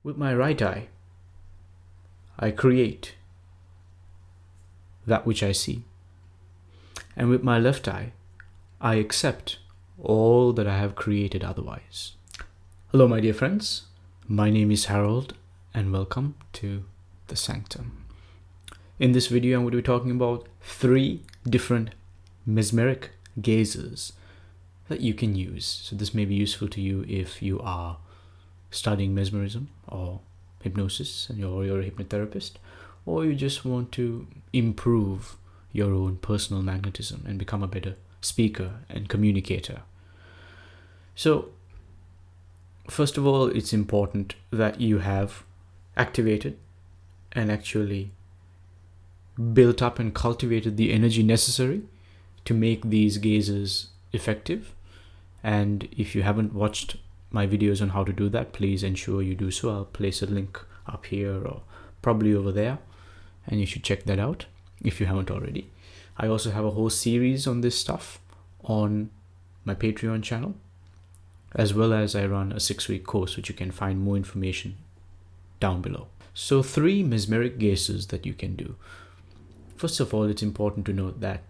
With my right eye, I create that which I see. And with my left eye, I accept all that I have created otherwise. Hello, my dear friends. My name is Harold, and welcome to The Sanctum. In this video, I'm going to be talking about 3 different mesmeric gazes that you can use. So this may be useful to you if you are studying mesmerism or hypnosis and you're a hypnotherapist, or you just want to improve your own personal magnetism and become a better speaker and communicator. So first of all, it's important that you have activated and actually built up and cultivated the energy necessary to make these gazes effective. And if you haven't watched my videos on how to do that, please ensure you do so. I'll place a link up here or probably over there, and you should check that out if you haven't already. I also have a whole series on this stuff on my Patreon channel, as well as I run a 6-week course, which you can find more information down below. So 3 mesmeric gazes that you can do. First of all, it's important to note that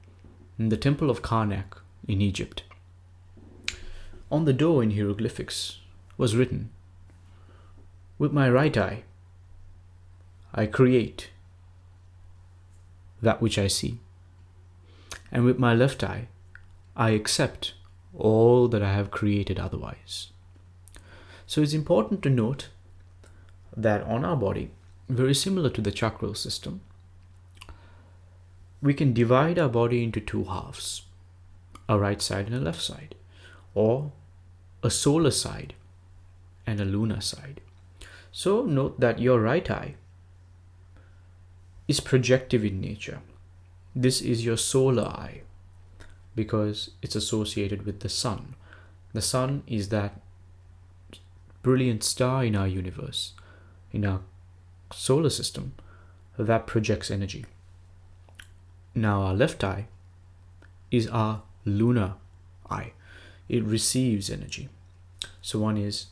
in the temple of Karnak in Egypt, on the door in hieroglyphics was written, "With my right eye, I create that which I see. And with my left eye, I accept all that I have created otherwise." So it's important to note that on our body, very similar to the chakral system, we can divide our body into 2 halves, a right side and a left side, or a solar side and a lunar side. So note that your right eye is projective in nature. This is your solar eye because it's associated with the sun. The sun is that brilliant star in our universe, in our solar system, that projects energy. Now our left eye is our lunar eye. It receives energy. So one is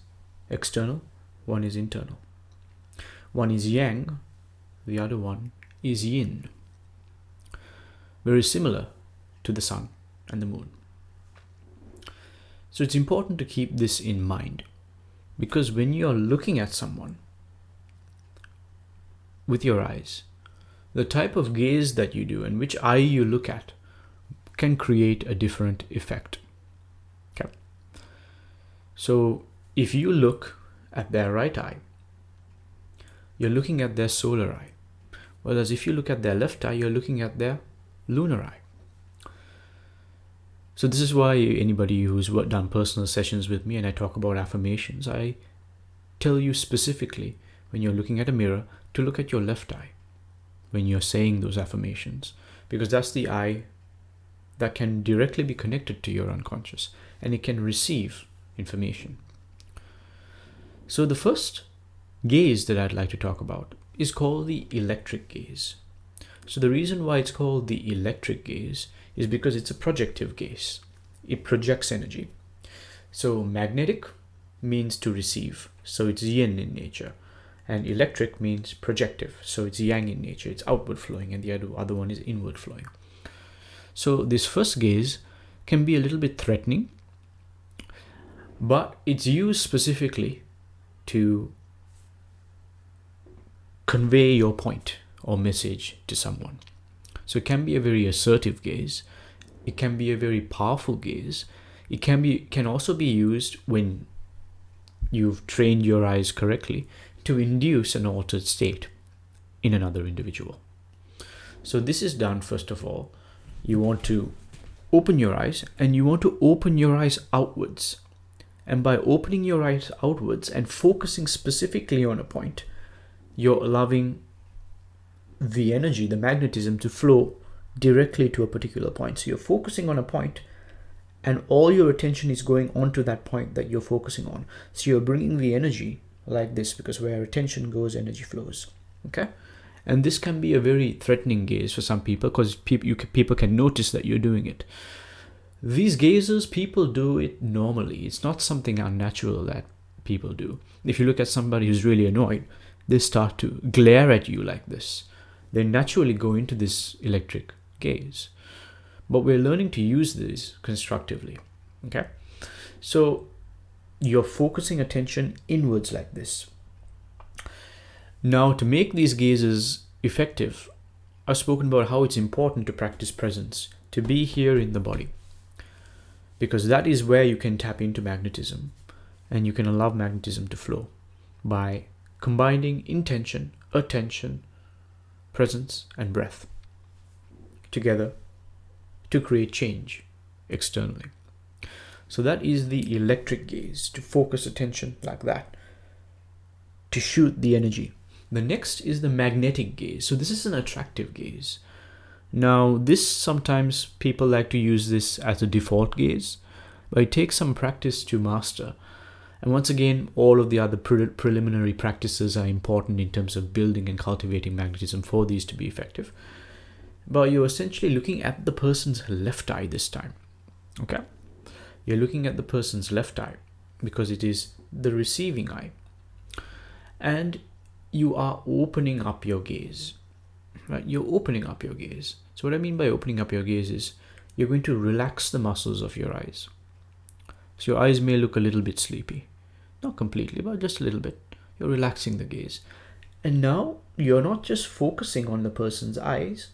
external, one is internal. One is yang, the other one is yin. Very similar to the sun and the moon. So it's important to keep this in mind, because when you're looking at someone with your eyes, the type of gaze that you do and which eye you look at can create a different effect. Okay. So if you look at their right eye, you're looking at their solar eye. Whereas if you look at their left eye, you're looking at their lunar eye. So this is why anybody who's done personal sessions with me and I talk about affirmations, I tell you specifically when you're looking at a mirror to look at your left eye when you're saying those affirmations, because that's the eye that can directly be connected to your unconscious and it can receive information. So the first gaze that I'd like to talk about is called the electric gaze. So the reason why it's called the electric gaze is because it's a projective gaze. It projects energy. So magnetic means to receive, so it's yin in nature. And electric means projective, so it's yang in nature. It's outward flowing, and the other one is inward flowing. So this first gaze can be a little bit threatening, but it's used specifically to convey your point or message to someone. So it can be a very assertive gaze. It can be a very powerful gaze. It can also be used when you've trained your eyes correctly to induce an altered state in another individual. So this is done, first of all, you want to open your eyes, and you want to open your eyes outwards. And by opening your eyes outwards and focusing specifically on a point, you're allowing the energy, the magnetism, to flow directly to a particular point. So you're focusing on a point and all your attention is going onto that point that you're focusing on. So you're bringing the energy like this, because where attention goes, energy flows. Okay? And this can be a very threatening gaze for some people, because people can notice that you're doing it. These gazes, people do it normally. It's not something unnatural that people do. If you look at somebody who's really annoyed, they start to glare at you like this. They naturally go into this electric gaze. But we're learning to use this constructively. Okay? So you're focusing attention inwards like this. Now, to make these gazes effective, I've spoken about how it's important to practice presence, to be here in the body, because that is where you can tap into magnetism, and you can allow magnetism to flow by combining intention, attention, presence, and breath together to create change externally. So that is the electric gaze, to focus attention like that, to shoot the energy. The next is the magnetic gaze. So this is an attractive gaze. Now, this sometimes people like to use this as a default gaze, but it takes some practice to master. And once again, all of the other preliminary practices are important in terms of building and cultivating magnetism for these to be effective. But you're essentially looking at the person's left eye this time. Okay? You're looking at the person's left eye because it is the receiving eye. And you are opening up your gaze. Right? You're opening up your gaze. So what I mean by opening up your gaze is you're going to relax the muscles of your eyes. So your eyes may look a little bit sleepy. Not completely, but just a little bit. You're relaxing the gaze. And now you're not just focusing on the person's eyes.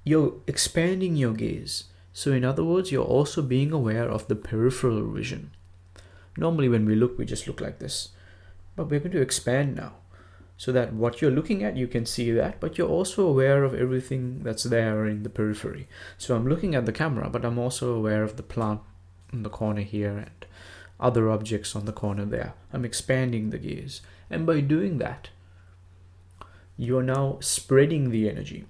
You're expanding your gaze. So in other words, you're also being aware of the peripheral vision. Normally when we look, we just look like this. But we're going to expand now, so that what you're looking at, you can see that, but you're also aware of everything that's there in the periphery. So I'm looking at the camera, but I'm also aware of the plant in the corner here and other objects on the corner there. I'm expanding the gaze. And by doing that, you're now spreading the energy.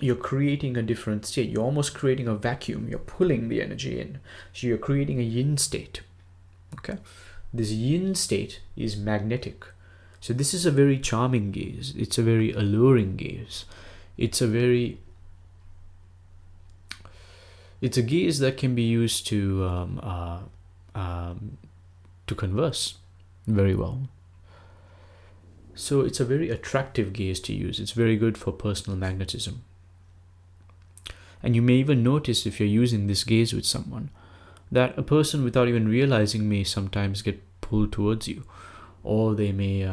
You're creating a different state. You're almost creating a vacuum. You're pulling the energy in. So you're creating a yin state. Okay? This yin state is magnetic. So this is a very charming gaze. It's a very alluring gaze. It's a gaze that can be used to converse very well. So it's a very attractive gaze to use. It's very good for personal magnetism. And you may even notice, if you're using this gaze with someone, that a person, without even realizing, may sometimes get pulled towards you, or they may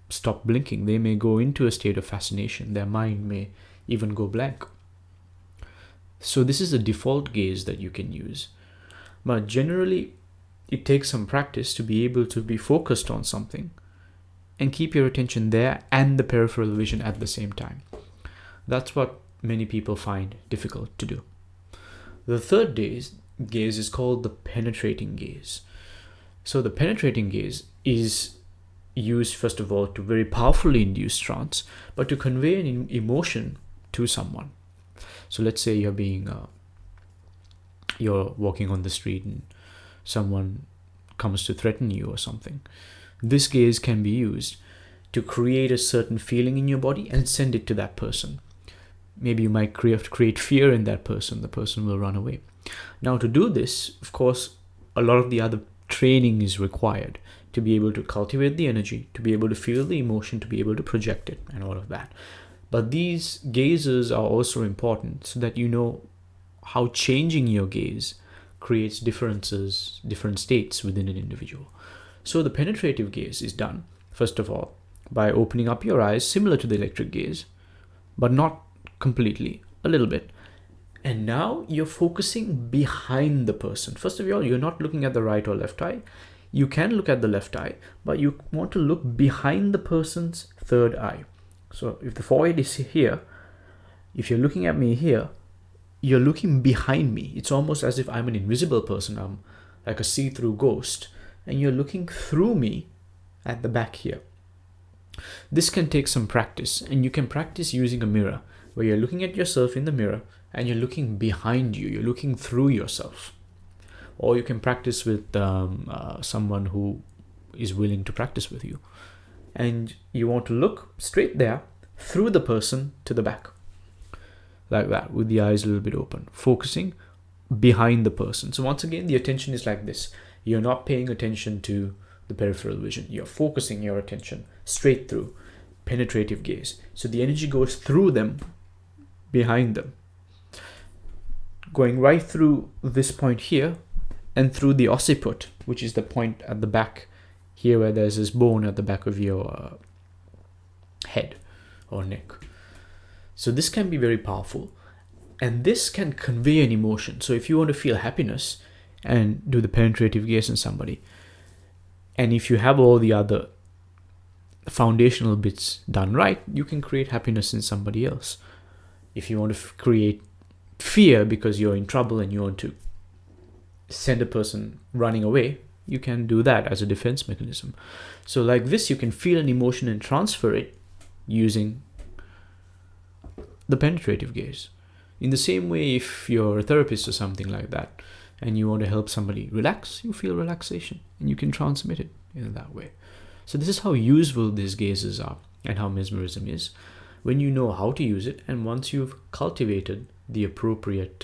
stop blinking. They may go into a state of fascination. Their mind may even go blank. So this is a default gaze that you can use. But generally, it takes some practice to be able to be focused on something and keep your attention there and the peripheral vision at the same time. That's what many people find difficult to do. The third gaze is called the penetrating gaze. So the penetrating gaze is used, first of all, to very powerfully induce trance, but to convey an emotion to someone. So let's say you're walking on the street and someone comes to threaten you or something. This gaze can be used to create a certain feeling in your body and send it to that person. Maybe you might create fear in that person. The person will run away. Now, to do this, of course, a lot of the other training is required to be able to cultivate the energy, to be able to feel the emotion, to be able to project it, and all of that. But these gazes are also important so that you know how changing your gaze creates different states within an individual. So the penetrative gaze is done, first of all, by opening up your eyes, similar to the electric gaze, but not completely, a little bit. And now you're focusing behind the person. First of all, you're not looking at the right or left eye. You can look at the left eye, but you want to look behind the person's third eye. So if the forehead is here, if you're looking at me here, you're looking behind me. It's almost as if I'm an invisible person. I'm like a see-through ghost, and you're looking through me at the back here. This can take some practice, and you can practice using a mirror, where you're looking at yourself in the mirror and you're looking behind you. You're looking through yourself. Or you can practice with someone who is willing to practice with you. And you want to look straight there, through the person to the back. Like that, with the eyes a little bit open, focusing behind the person. So once again, the attention is like this. You're not paying attention to the peripheral vision. You're focusing your attention straight through, penetrative gaze. So the energy goes through them, behind them, going right through this point here and through the occiput, which is the point at the back here where there's this bone at the back of your head or neck. So this can be very powerful, and this can convey an emotion. So if you want to feel happiness and do the penetrative gaze in somebody, and if you have all the other foundational bits done right, you can create happiness in somebody else. If you want to create fear because you're in trouble and you want to send a person running away, you can do that as a defense mechanism. So like this, you can feel an emotion and transfer it using the penetrative gaze. In the same way, if you're a therapist or something like that, and you want to help somebody relax, you feel relaxation and you can transmit it in that way. So this is how useful these gazes are and how mesmerism is when you know how to use it, and once you've cultivated the appropriate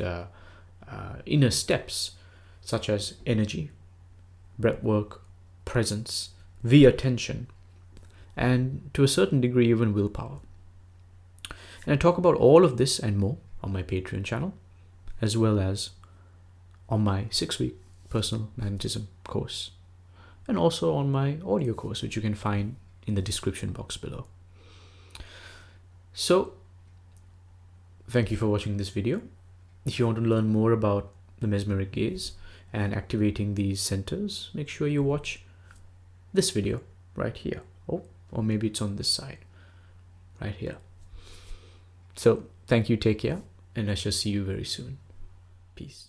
inner steps such as energy, breath work, presence, the attention, and to a certain degree even willpower. And I talk about all of this and more on my Patreon channel, as well as on my 6-week personal magnetism course, and also on my audio course, which you can find in the description box below. So thank you for watching this video. If you want to learn more about the mesmeric gaze and activating these centers, make sure you watch this video right here. Or maybe it's on this side right here. So thank you, take care, and I shall see you very soon. Peace.